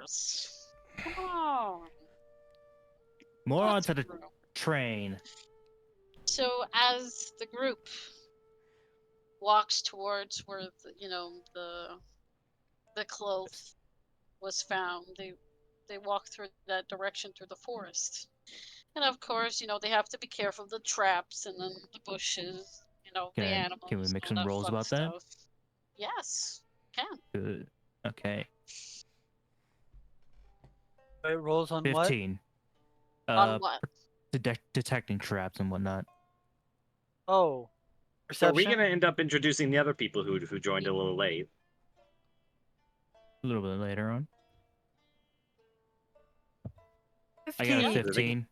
first. Come on. More Not onto the true. train. So as the group walks towards where the cloth was found, they walk through that direction through the forest. And of course, they have to be careful of the traps and then the bushes, the animals, Can we make all some that rolls fun about that? stuff. Yes, can. Good. Okay. It rolls on 15. On what? Detecting traps and whatnot. what? Oh, So are we perception. gonna end up introducing the other people who joined a little late? A little bit later on. I 15. got a Yeah. 15.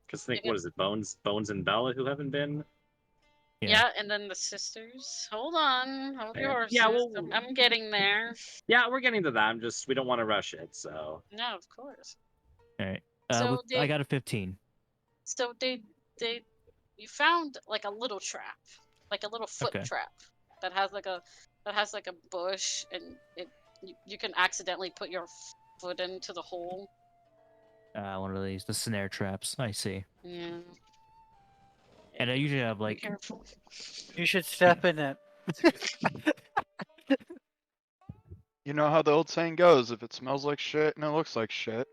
Because think, what is it, Bones and Bella who haven't been? Yeah, and then the sisters. Hold on, hold your horses. Yeah, well, I'm getting there. yeah, we're getting to that. We don't want to rush it. So No, of course. All right. So I got a 15. So you found like a little trap, like a little foot Okay. trap that has like a bush, and you can accidentally put your foot into the hole. One of these, the snare traps. I see. Yeah. And I usually have Be like careful. You should step in it. You know how the old saying goes: if it smells like shit and it looks like shit.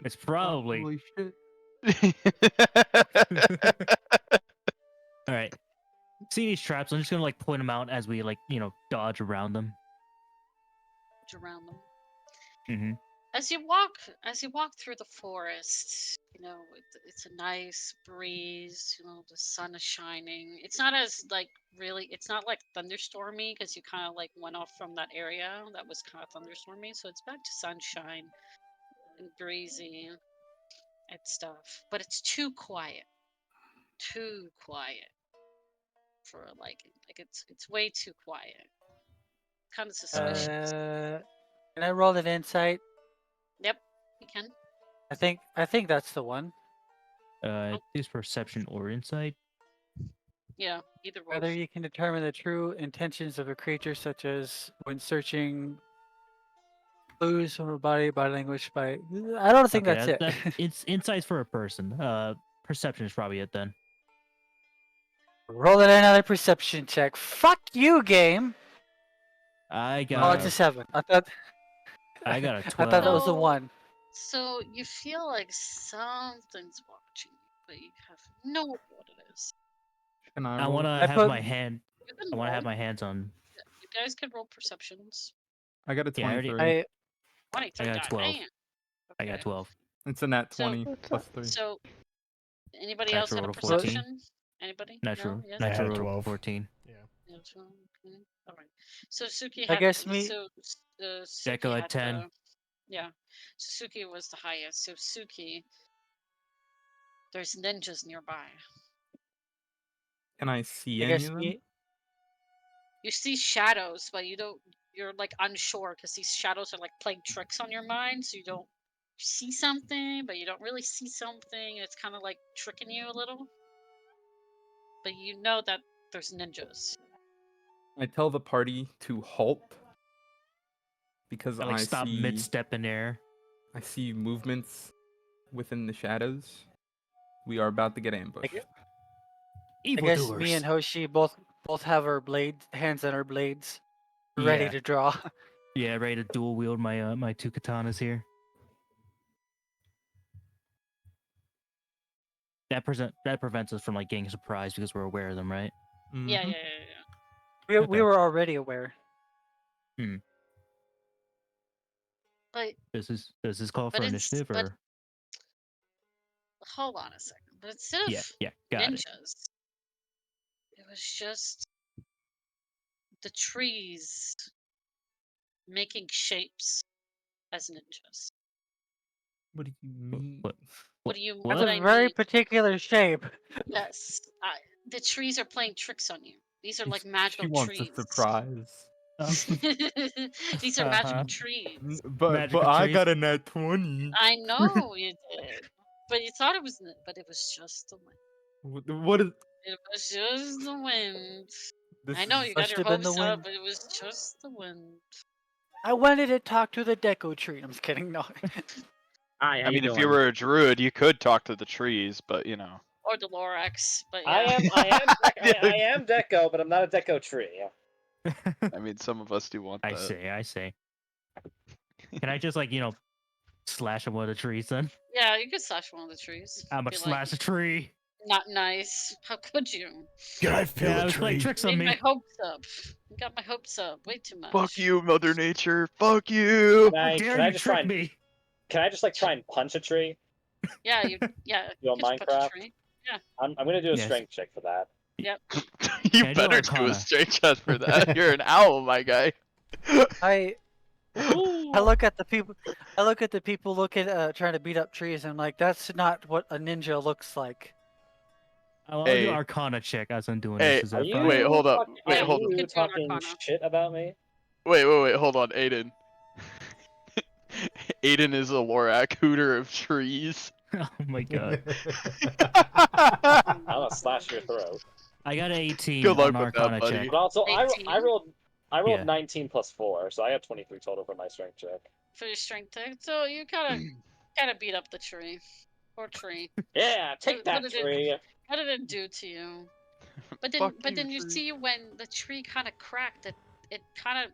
it's probably Holy shit. all right. See these traps? I'm just gonna like point them out as we like dodge around them. Around them. Mm-hmm. As you walk through the forest, it's a nice breeze. The sun is shining. It's not as it's not like thunderstormy because you kind of like went off from that area that was kind of thunderstormy. So it's back to sunshine and breezy and stuff. But it's too quiet for it's way too quiet. Kind of suspicious. Can I roll an insight? Yep, you can. I think that's the one. Is perception or insight? Yeah, either way. Whether you can determine the true intentions of a creature, such as when searching clues from a body language, I don't think that's it. It's insights for a person. Perception is probably it then. Roll it another perception check. Fuck you, game. I Oh, got. it's a 7. I thought I got a I 12. thought that was a 1. So you feel like something's watching you, but you have no idea what it is. Can I I roll? want to I have put- my hand. You can I want to roll. have my hands on. You guys can roll perceptions. I got a Yeah, I already- 23. 23. I got 12. Damn. I got Okay. 12. It's a nat So- 20 plus 3. So, anybody I else got a rolled a 14. perception? Anybody? Natural. No? Yes? I had a Natural 12. 14. Yeah, 12. Okay. All right. So Suki I had. guess me- So Suki Deco had at 10. yeah. Suki was the highest. So Suki, there's ninjas nearby. Can I see I any guess of them? me. You see shadows, but you don't. You're like unsure because these shadows are like playing tricks on your mind, so you don't see something, but you don't really see something. It's kind of like tricking you a little. But you know that there's ninjas. I tell the party to halt because I like stop see mid-step in air. I see movements within the shadows. We are about to get ambushed. I guess Evildoers. me and Hoshi both have our hands on our blades, ready Yeah. to draw. Yeah, ready to dual wield my my two katanas here. That prevents us from like getting surprised because we're aware of them, right? Yeah, Mhm. yeah, yeah, yeah. We were already aware. But Does this call But for it's- initiative but- or? hold on a second. But instead of Yeah, got it. ninjas, it was just the trees making shapes as ninjas. What do you mean? What do you? What? What That's I a very mean? particular shape. Yes, the trees are playing tricks on you. These are like She magical wants trees. a surprise. These are magical trees. But Magical I trees. got a nat 20. I know you did, but you thought it was, but it was just the wind. What is It was just the wind. this? I know is- you got Must your have been the hopes up, wind. but it was just the wind. I wanted to talk to the deco tree. I'm just kidding. No. Hi, how I you mean, if doing? you were a druid, you could talk to the trees, but you know. Or the Lorax, but yeah. I am Deco, but I'm not a Deco tree. I mean, some of us do want I that. see. I see. Can I just slash him with a tree, then? Yeah, you could slash one of the trees. I'm gonna Be slash a tree. not nice. How could you? Can I feel Yeah, I a was playing tree? tricks on Made my me. hopes up. You got my hopes up way too much. Fuck you, Mother Nature. Fuck you. How dare you trick me? Can I just like try and punch a tree? Yeah, you You could on just punch a Minecraft? tree. I'm gonna do a Yes. strength check for that. Yep. You Can I do better do a Arcana? straight shot for that. You're an owl, my guy. I look at the people. I look at the people looking trying to beat up trees, and I'm like, that's not what a ninja looks like. I'll Hey. do Arcana check as I'm doing Hey, this. Is Are that you fine? Wait, hold up. talking- Wait, Yeah, hold you up. could do an talking Arcana. shit about me? Wait, hold on, Aiden. Aiden is a Lorak hooter of trees. Oh my god. I'm gonna slash your throat. I got an 18 Good luck on with that, Arcana buddy. check. But also, I 18? rolled Yeah. 19 plus 4, so I have 23 total for my strength check. For your strength check. So you kind of beat up the tree. Poor tree. Yeah, take What that did it- tree. What did it do to you? But Fuck then you tree. see when the tree kind of cracked, it kind of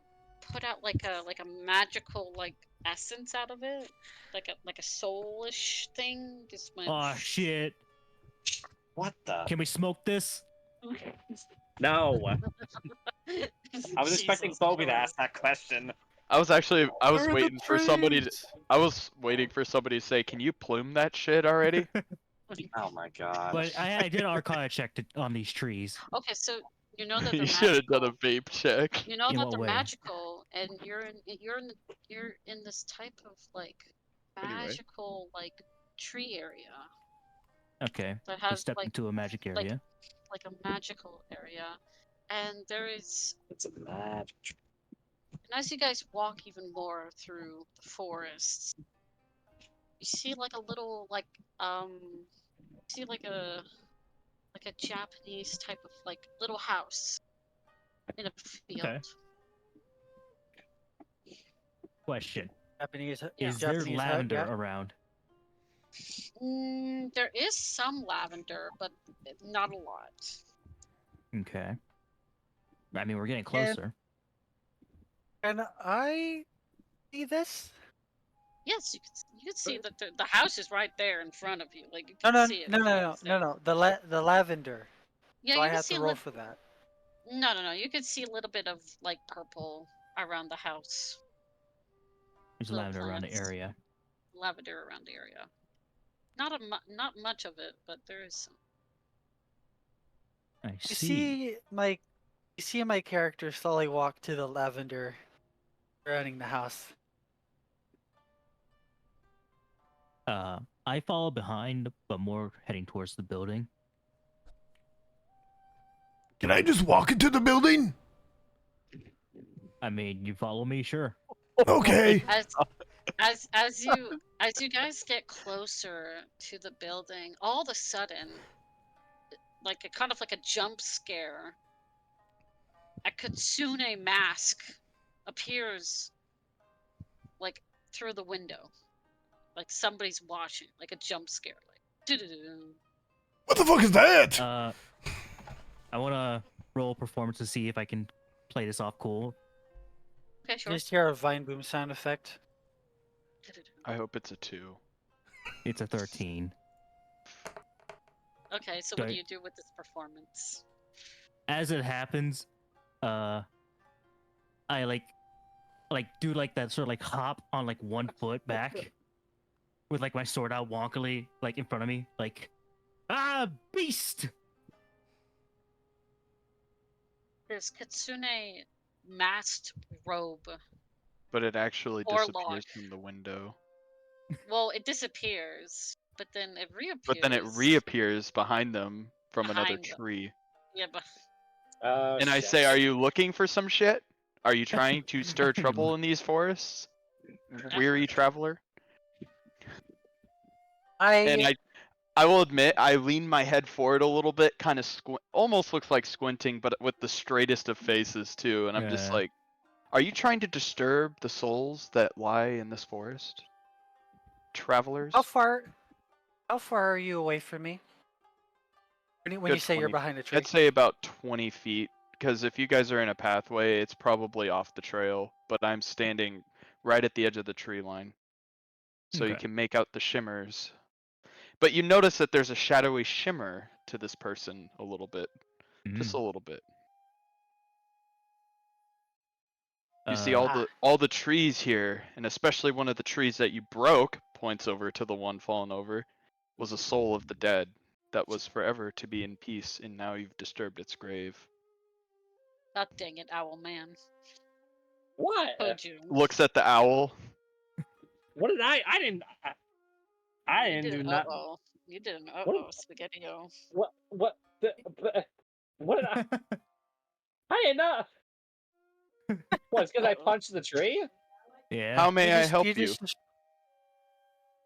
put out like a magical like essence out of it, like a soulish thing. Just went. Oh shit. What the? Can we smoke this? No. I was expecting Jesus Bobby to Christ. ask that question. I was Where are the waiting for somebody to trees? I was waiting for somebody to say, "Can you plume that shit already?" Oh my god. But I did an Arcana check on these trees. Okay, so you know that You they're should have done a magical. vape check. You know In that what they're way? magical, and you're in this type of like Anyway. magical like tree area Okay. that We has stepped like into a magic area. like a magical area, and there is. It's a magic tree. And as you guys walk even more through the forest, you see like a little you see like a Japanese type of like little house in a field. Okay. Question. Japanese. Is Japanese there hut, lavender yeah. around? There is some lavender, but not a lot. Okay. I mean, we're getting closer. Can I see this? Yes, you can see that the house is right there in front of you. Like you No, can no, see it. no, from no, no, upstairs. no, no. The lavender. Yeah, Do you I can have see to a roll little. for that? No. You can see a little bit of like purple around the house. There's Little lavender around the plants. area. Lavender around the area. Not much of it, but there is some. I You see. see my character slowly walk to the lavender surrounding the house. I follow behind, but more heading towards the building. Can I just walk into the building? I mean, you follow me, sure. Okay. As you guys get closer to the building, all of a sudden, like a kind of like a jump scare, a kitsune mask appears like through the window. Like somebody's watching, like a jump scare, like doo-doo-doo. What the fuck is that? I want to roll performance to see if I can play this off cool. Okay, sure. Just hear a vine boom sound effect. Doo-doo-doo. I hope it's a 2. It's a 13. Okay, so what do Okay. you do with this performance? As it happens, I like do like that sort of like hop on like one foot back with like my sword out wonkily like in front of me, like beast. This kitsune masked robe. But it actually Or disappears lock. from the window. Well, it disappears, but then it reappears. But then it reappears behind them from another Behind them. tree. Yeah, but And I say, "Are you looking for some shit? Are you trying to stir trouble in these forests, weary traveler?" And I will admit, I lean my head forward a little bit, kind of almost looks like squinting, but with the straightest of faces too. And I'm just Yeah. like, Are you trying to disturb the souls that lie in this forest? Travelers? How far are you away from me? When you Good say you're 20 behind a tree? I'd say about 20 feet, because if you guys are in a pathway, it's probably off the trail, but I'm standing right at the edge of the tree line. So you Okay. can make out the shimmers. But you notice that there's a shadowy shimmer to this person a little bit. Just a little bit. You see all the trees here, and especially one of the trees that you broke, points over to the one fallen over, was a soul of the dead that was forever to be in peace, and now you've disturbed its grave. God dang it, owl man. What? Told you. Looks at the owl. What did I didn't. I You didn't did do an not. uh-oh. You did an What? uh-oh, Spaghetti-O. What? What did I? I did not. What? It's because I Uh-oh. punched the tree. Yeah. How may I help you?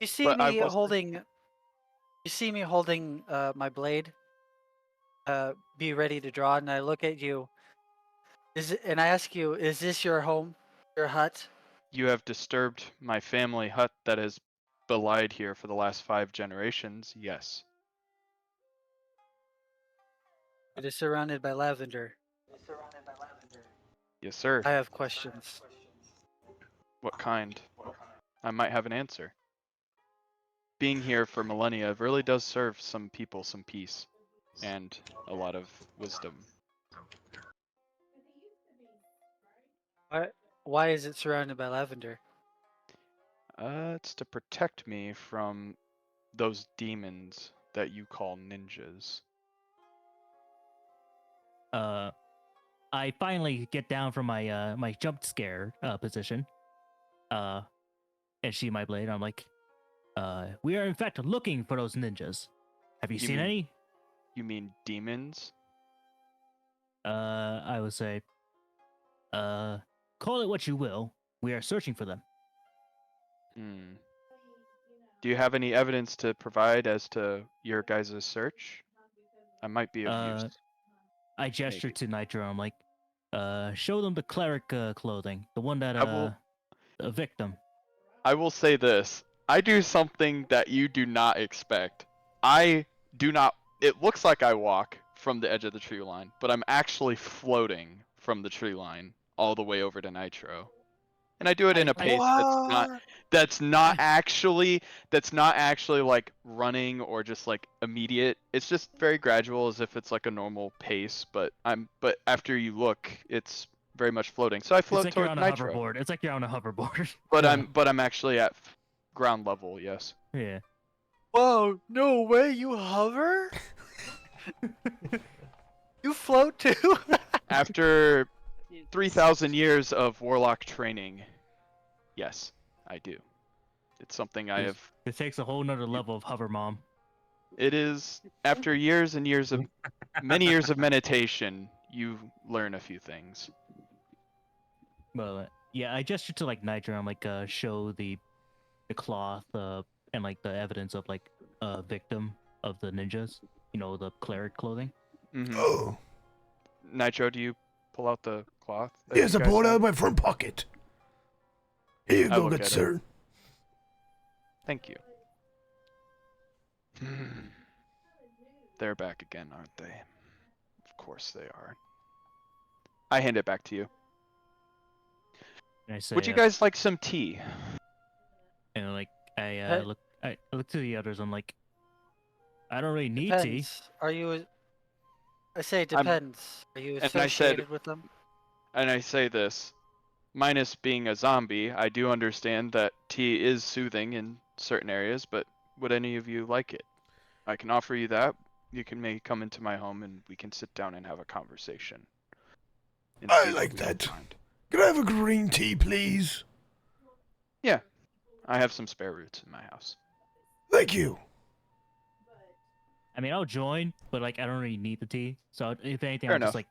You see But I me wasn't- holding. You see me holding my blade. Be ready to draw, and I look at you. And I ask you, is this your home, your hut? You have disturbed my family hut that has belied here for the last 5 generations. Yes. It is surrounded by lavender. Yes, sir. I have questions. What kind? I might have an answer. Being here for millennia really does serve some people some peace and a lot of wisdom. Why is it surrounded by lavender? It's to protect me from those demons that you call ninjas. I finally get down from my my jump scare position. And see my blade. I'm like, we are in fact looking for those ninjas. Have you seen mean- any? You mean demons? I would say, call it what you will. We are searching for them. Hmm. Do you have any evidence to provide as to your guys' search? I might be of use. I gesture Maybe. to Nitro. I'm like, show them the cleric clothing, the one that I will- a victim. I will say this. I do something that you do not expect. I do not. It looks like I walk from the edge of the tree line, but I'm actually floating from the tree line all the way over to Nitro. And I do it in a pace that's not actually like running or just like immediate. It's just very gradual, as if it's like a normal pace, but after you look, it's very much floating. So I It's float like you're toward on a Nitro. hoverboard. It's like you're on a hoverboard. But Yeah. I'm actually at ground level, yes. Yeah. Whoa! No way! You hover? You float too? After You- 3,000 years of warlock training, yes, I do. It's something I have. It takes a whole nother level of hover mom. It is after years and years of many years of meditation, you learn a few things. Well, yeah, I gesture to like Nitro. I'm like, show the cloth, and like the evidence of like a victim of the ninjas. You know, the cleric clothing. Hmm. Oh, Nitro, do you pull out the cloth? that yes, you I guys pulled it out have? of my front pocket. Here you I go, look good at it. sir. Thank you. They're back again, aren't they? Of course they are. I hand it back to you. And I say, Would you guys like some tea? and like I Hey. I look to the others. I'm like, I don't really need tea. Depends. Are you? I say it I'm- depends. Are you and I said- associated with them? And I say this, minus being a zombie, I do understand that tea is soothing in certain areas, but would any of you like it? I can offer you that. You can maybe come into my home and we can sit down and have a conversation. And I see what like we can that. find. Can I have a green tea, please? Yeah, I have some spare roots in my house. Thank you. I mean, I'll join, but like, I don't really need the tea. So if anything, Fair I'll just enough. like,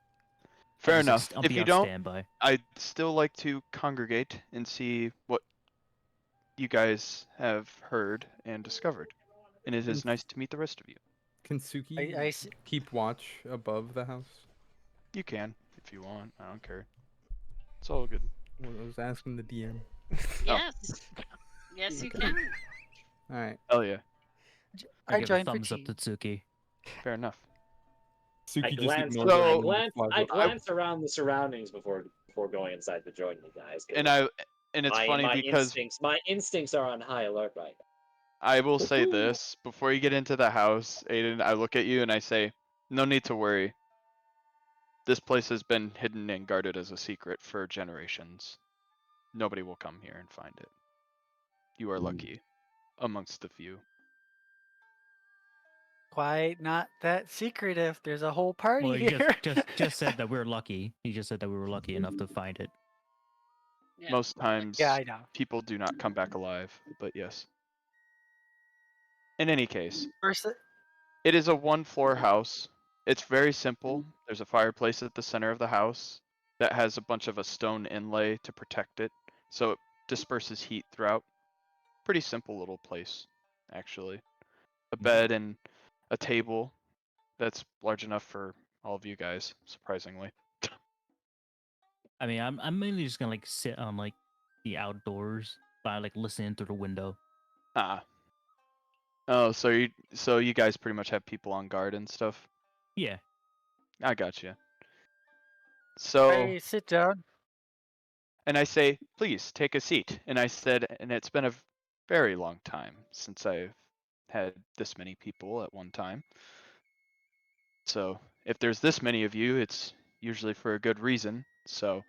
Fair I'll just, enough. I'll If be you on don't, standby. I'd still like to congregate and see what you guys have heard and discovered. And it is nice to meet the rest of you. Can Suki I see. keep watch above the house? You can, if you want. I don't care. It's all good. Well, I was asking the DM. Yes. Yes, you can. All right. Hell yeah. I I give a joined for thumbs up tea. to Tsuki. Fair enough. I Suki just glance, ignores So- everyone and flies I up. glance around the surroundings before going inside to join you guys. 'Cause And it's my funny my because instincts are on high alert right I will say Woohoo! this before you get into the house, Aiden. I look at you and I say, no need to worry. This place has been hidden and guarded as a secret for generations. Nobody will come here and find it. You are lucky amongst the few. Quite not that secretive. There's a whole party Well, he here. just said that we're lucky. He just said that we were lucky enough to find it. Yeah. Most times, Yeah, I know. people do not come back alive, but yes. In any case, First, it is a one-floor house. It's very simple. There's a fireplace at the center of the house that has a bunch of a stone inlay to protect it, so it disperses heat throughout. Pretty simple little place, actually. A bed and a table that's large enough for all of you guys, surprisingly. I mean, I'm mainly just gonna like sit on like the outdoors by like listening through the window. Ah. Oh, so you guys pretty much have people on guard and stuff. Yeah. I got you. So, I sit down. and I say, please take a seat. And I said, and it's been a very long time since I've had this many people at one time. So if there's this many of you, it's usually for a good reason. So,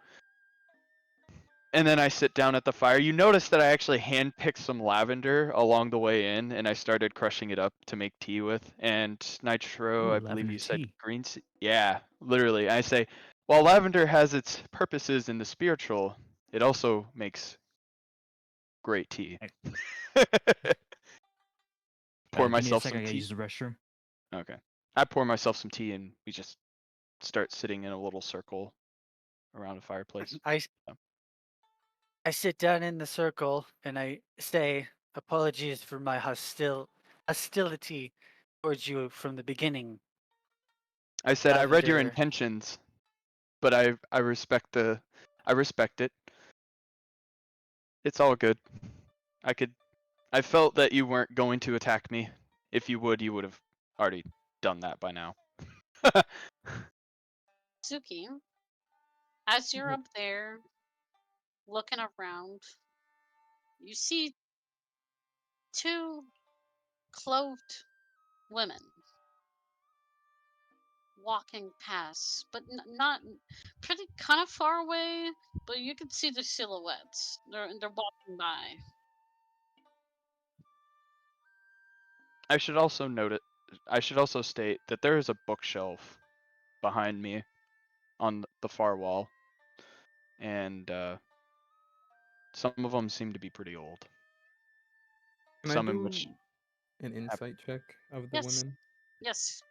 and then I sit down at the fire. You notice that I actually handpicked some lavender along the way in, and I started crushing it up to make tea with. And Nitro, Ooh, I believe lavender you said tea. green. Yeah, literally. I say, while lavender has its purposes in the spiritual, it also makes great tea. Pour Give me a myself second. some I gotta tea. use the restroom. Okay. I pour myself some tea, and we just start sitting in a little circle around a fireplace. I Yeah. I sit down in the circle and I say, "Apologies for my hostility towards you from the beginning, I said I read your Lavender." intentions, but I respect it. It's all good. I could I felt that you weren't going to attack me. If you would, you would have already done that by now. Suki, as you're up there looking around, you see two clothed women walking past, but not pretty kind of far away, but you can see the silhouettes. They're walking by. I should also note it. I should also state that there is a bookshelf behind me on the far wall, and some of them seem to be pretty old. Can I Some in do which an insight check of the Yes, women? yes.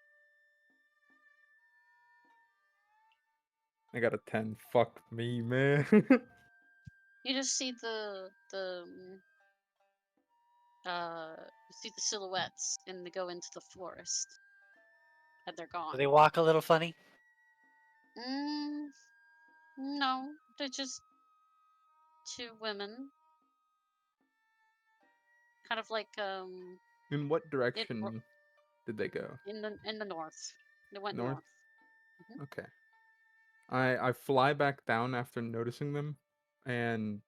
I got a 10. Fuck me, man. You just see you see the silhouettes, and they go into the forest, and they're Do gone. they walk a little funny? Mm, no, they're just two women, kind of like In what in direction did they go? in the north. They went North? north. Mhm. Okay. I fly back down after noticing them and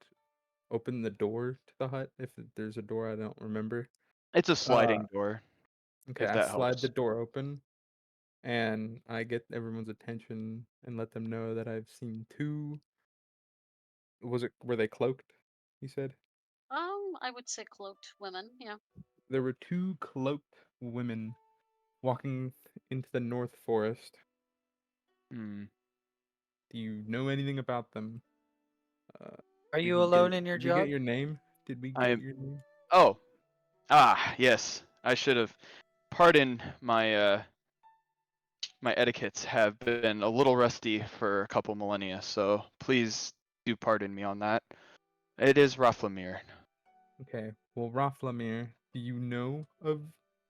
open the door to the hut if there's a door I don't remember. it's a Uh, sliding door, okay, if I that slide the helps. door open and I get everyone's attention and let them know that I've seen two. Were they cloaked? You said I would say cloaked women. Yeah. there were two cloaked women walking into the North Forest. Hmm. Do you know anything about them? Uh, Are did you we alone get in your did we get job? your name? Did we I get your name? oh yes. I should have. Pardon my etiquettes have been a little rusty for a couple millennia, so please do pardon me on that. It is Raflamir. Okay. Well, Raflamir, do you know of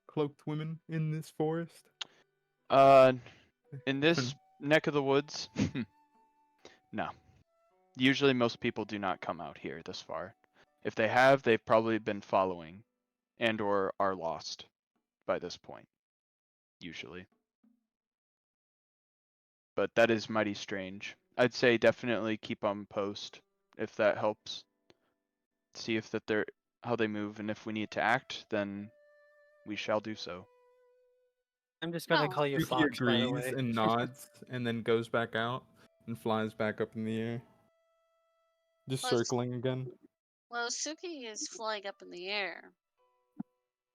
cloaked women in this forest? Uh, in this neck of the woods, no, Usually most people do not come out here this far. If they have, they've probably been following and or are lost by this point. Usually. But that is mighty strange. I'd say definitely keep on post if that helps. See if that they're how they move, and if we need to act, then we shall do so. I'm just gonna No. call you Yuki Fox, by the agrees way. and nods, and then goes back out and flies back up in the air, just Well, circling again. well, Suki is flying up in the air.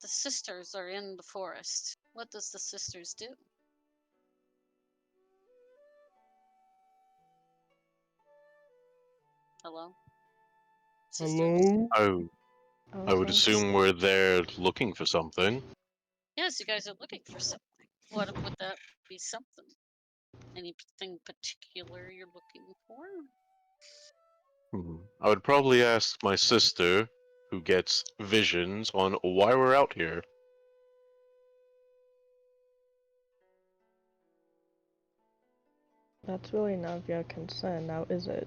The sisters are in the forest. What does the sisters do? Hello? Sisters? Hello. Oh, I would assume we're there looking for something. Yes, you guys are looking for something. What would that be something? Anything particular you're looking for? I would probably ask my sister, who gets visions, on why we're out here. That's really none of your concern now, is it?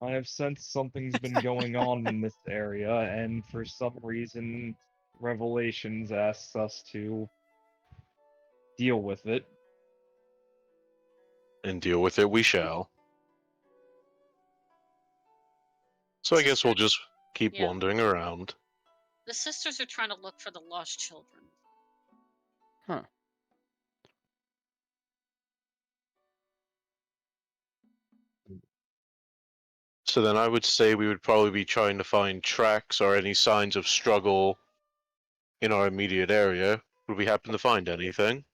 I have sensed something's been going on in this area, and for some reason, Revelations asks us to deal with it. And deal with it we shall. So I guess we'll just keep Yeah. wandering around. The sisters are trying to look for the lost children. Huh. So then I would say we would probably be trying to find tracks or any signs of struggle in our immediate area. Would we happen to find anything?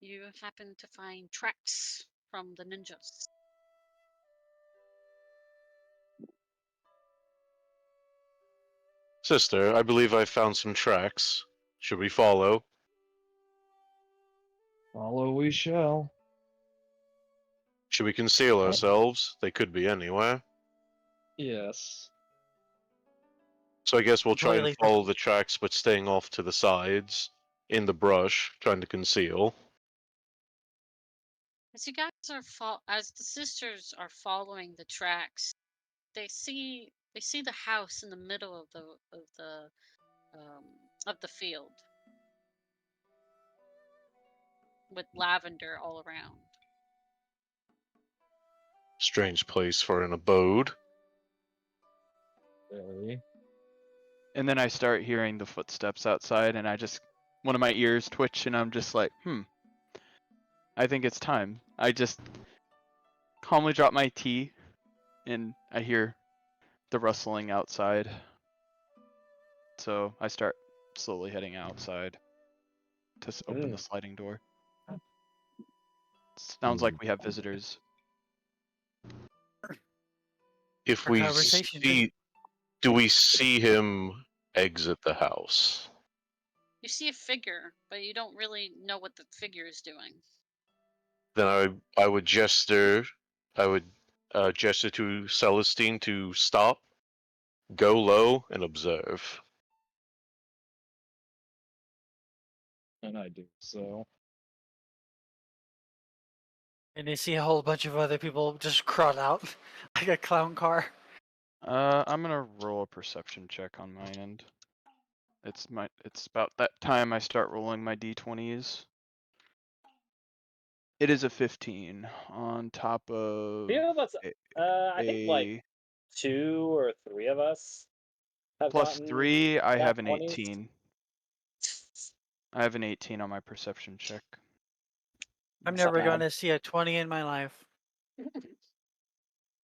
You happen to find tracks from the ninjas. Sister, I believe I found some tracks. Should we follow? Follow we shall. Should we conceal ourselves? They could be anywhere. Yes. So I guess we'll try and Completely. follow the tracks, but staying off to the sides, in the brush, trying to conceal. As you guys are as the sisters are following the tracks, they see the house in the middle of the field with lavender all around. Strange place for an abode. Very. And then I start hearing the footsteps outside, and one of my ears twitch, and I'm just like, I think it's time. I just calmly drop my tea, and I hear the rustling outside. So I start slowly heading outside to open the sliding door. Sounds like we have visitors. If Our we conversation see, do we see him exit the house? You see a figure, but you don't really know what the figure is doing. Then I would gesture to Celestine to stop, go low, and observe. And I do so. And you see a whole bunch of other people just crawl out like a clown car. I'm gonna roll a perception check on my end. It's about that time I start rolling my d20s. It is a 15 on top of few of us, I think like 2 or 3 of us have plus gotten 3. I have an 20s. 18. I have an 18 on my perception check. I'm It's never bad. going to see a 20 in my life.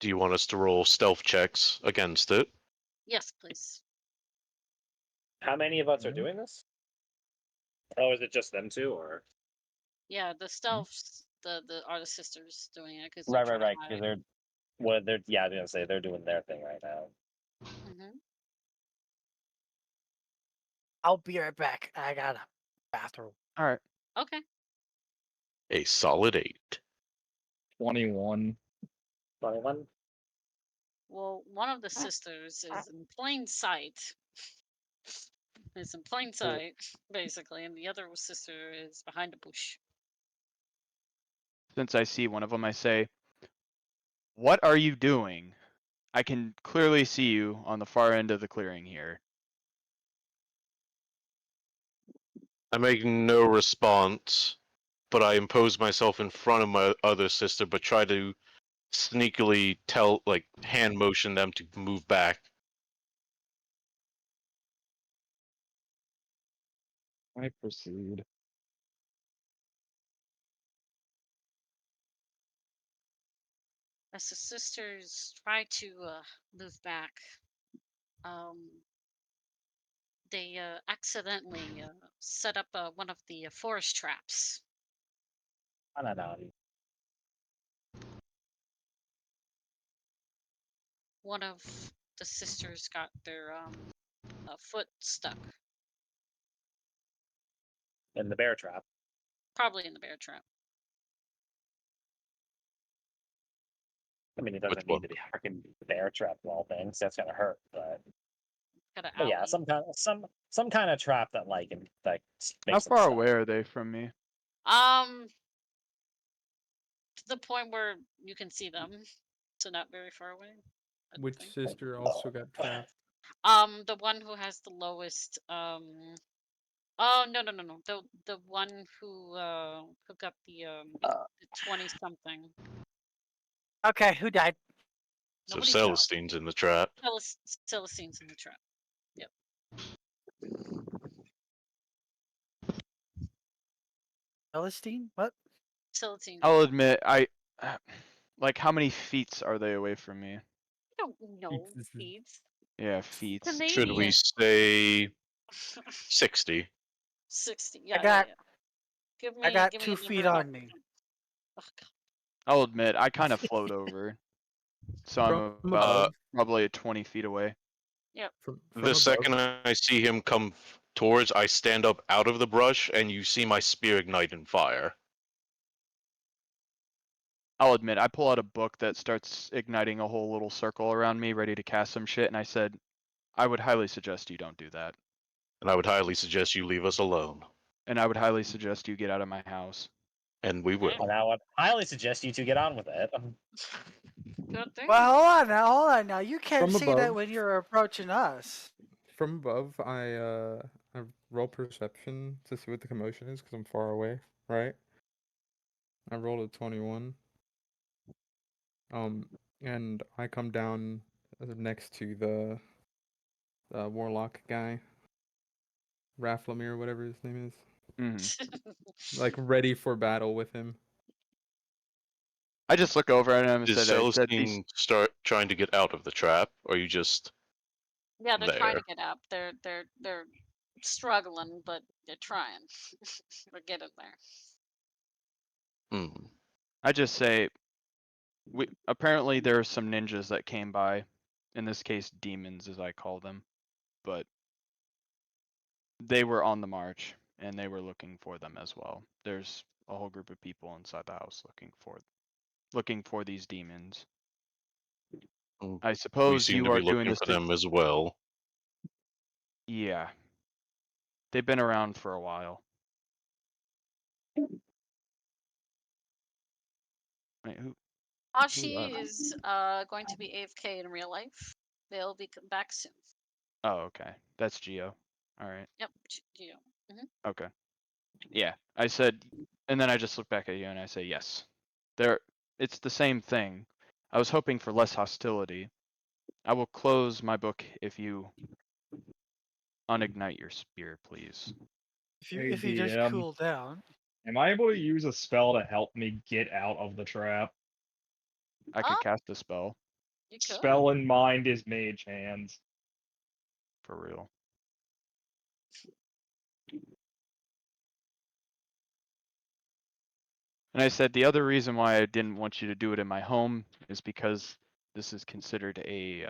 Do you want us to roll stealth checks against it? Yes, please. How many of us are doing this? Oh, is it just them two, or? Yeah, the stealths, the are the sisters doing it because Right. Because they're, I was gonna say they're doing their thing right now. Mm-hmm. I'll be right back. I got a bathroom. All right. Okay. A solid 8. 21. 21. Well, one of the sisters is in plain sight. Is in plain sight, basically, and the other sister is behind a bush. Since I see one of them, I say, What are you doing? I can clearly see you on the far end of the clearing here. I make no response, but I impose myself in front of my other sister, but try to sneakily hand motion them to move back. I proceed. As the sisters try to move back, um, they accidentally set up one of the forest traps. I don't know. One of the sisters got their foot stuck, In the bear trap. probably in the bear trap. I mean, it Which doesn't one? need to be freaking bear trap of all things. That's gonna hurt, Got an but yeah, owie. some kind of trap that How makes them far stuck. away are they from me? To the point where you can see them, so not very far away. I Which think. sister also got trapped? The one who has the lowest. Oh no. The one who got the 20 something. Okay, who died? So Nobody died. Celestine's in the trap. Celestine's in the trap. Yep. Celestine? What? Celestine. I'll admit, like, how many feet are they away from me? I don't know. Feeds. Yeah, feet. Should we Canadian. say 60? 60. I Yeah. got Give I me got a 2 feet number. on me. Oh, God. I'll admit, I kind of float over, so I'm From about above. probably 20 feet away. Yep. From The second above. I see him come towards, I stand up out of the brush, and you see my spear ignite in fire. I'll admit, I pull out a book that starts igniting a whole little circle around me, ready to cast some shit, and I said, I would highly suggest you don't do that. And I would highly suggest you leave us alone. And I would highly suggest you get out of my house. And we will. And I would highly suggest you to get on with it. Good thing. Well, hold on now. You can't From say that above. when you're approaching us. From above, I roll perception to see what the commotion is because I'm far away, right? I rolled a 21. And I come down next to the warlock guy, Rafflemere, whatever his name is, like ready for battle with him. I just look over at him and Did said, Celestine start trying to get out of the trap, or are you just Yeah, they're trying there? to get up. They're struggling, but they're trying. We're getting there. Hmm. I just say, apparently there are some ninjas that came by, in this case demons as I call them, but they were on the march and they were looking for them as well. There's a whole group of people inside the house looking for these demons. I We suppose seem you to be are doing looking this for to... them as well. Yeah. They've been around for a while. Wait, who? Ashi is going to be AFK in real life. They'll be back soon. Oh, okay. That's Geo. All right. Yep, Geo. Okay. Yeah. I said, and then I just look back at you and I say, yes. It's the same thing. I was hoping for less hostility. I will close my book if you unignite your spear, please. If you just cool down. Am I able to use a spell to help me get out of the trap? I could cast a spell. You could. Spell in mind is Mage Hands. For real. And I said the other reason why I didn't want you to do it in my home is because this is considered a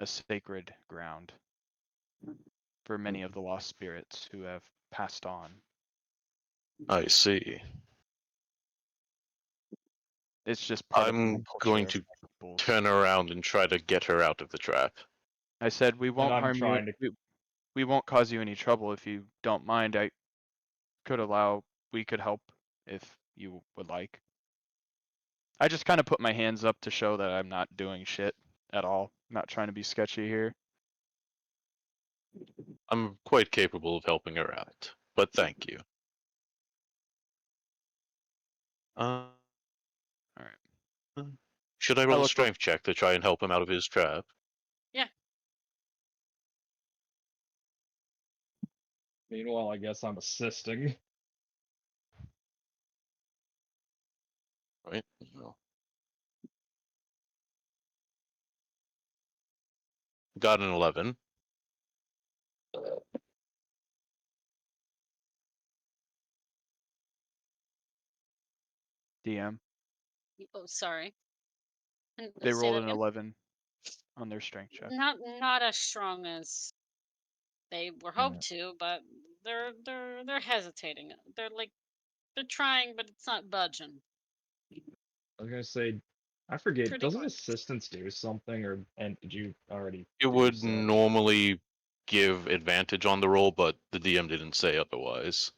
sacred ground for many of the lost spirits who have passed on. I see. It's just part of my I'm culture going of to my peoples. turn around and try to get her out of the trap. I said we won't I'm harm you. trying to- We won't cause you any trouble if you don't mind. We could help if you would like. I just kind of put my hands up to show that I'm not doing shit at all. I'm not trying to be sketchy here. I'm quite capable of helping her out, but thank you. All right. Should I roll a strength check to try and help him out of his trap? Yeah. Meanwhile, I guess I'm assisting. Right. No. Got an 11. DM. Oh, sorry. They Say rolled that an again. 11 on their strength check. Not as strong as they were hoped to, but they're hesitating. They're trying, but it's not budging. I was gonna say, I forget. Pretty Doesn't much. assistance do something, or and did you already? It would normally give advantage on the roll, but the DM didn't say otherwise.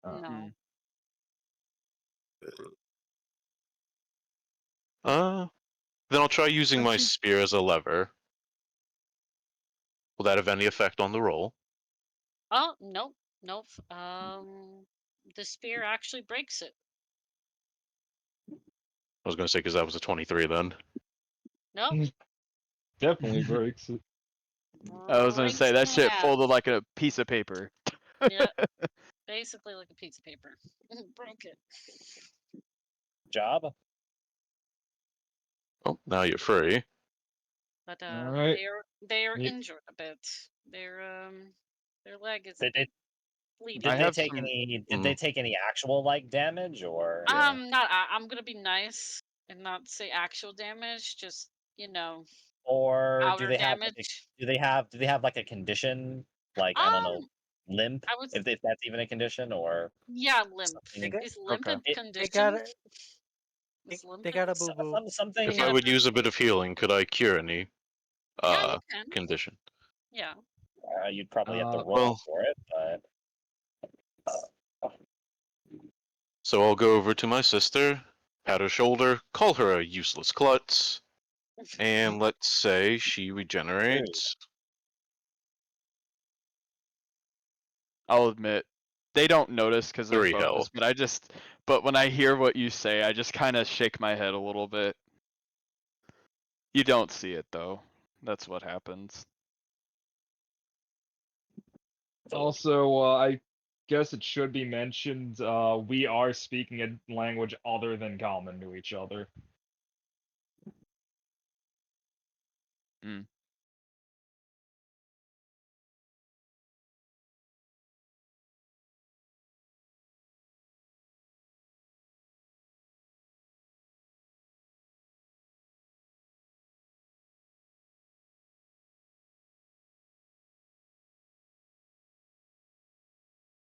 No. Then I'll try using my spear as a lever. Will that have any effect on the roll? Oh, nope. Nope. The spear actually breaks it. I was going to say because that was a 23 then. Nope. Definitely breaks it. I was gonna say that shit folded like a piece of paper. Yeah. Basically like a piece of paper. Broke it. Job. Oh, now you're free. But right. they are injured a bit. Their leg is Did they bleeding. did they take any? Did they take any actual like damage or? Not. I'm gonna be nice and not say actual damage. Just Or do outer they have like damage. do they have like a condition, like I don't know, limp, I would. if that's even a condition, or Yeah, limp. something? Is limp a They condition? got Is limp they got a boo boo. Something. If I would use a bit of healing, could I cure any Yeah, you can. condition? Yeah. You'd probably have to roll well, for it, but. So I'll go over to my sister, pat her shoulder, call her a useless klutz, and let's say she regenerates. I'll admit, they don't notice because they're 3 foes, health. but when I hear what you say, I just kind of shake my head a little bit. You don't see it though. That's what happens. Also, I guess it should be mentioned, we are speaking a language other than common to each other.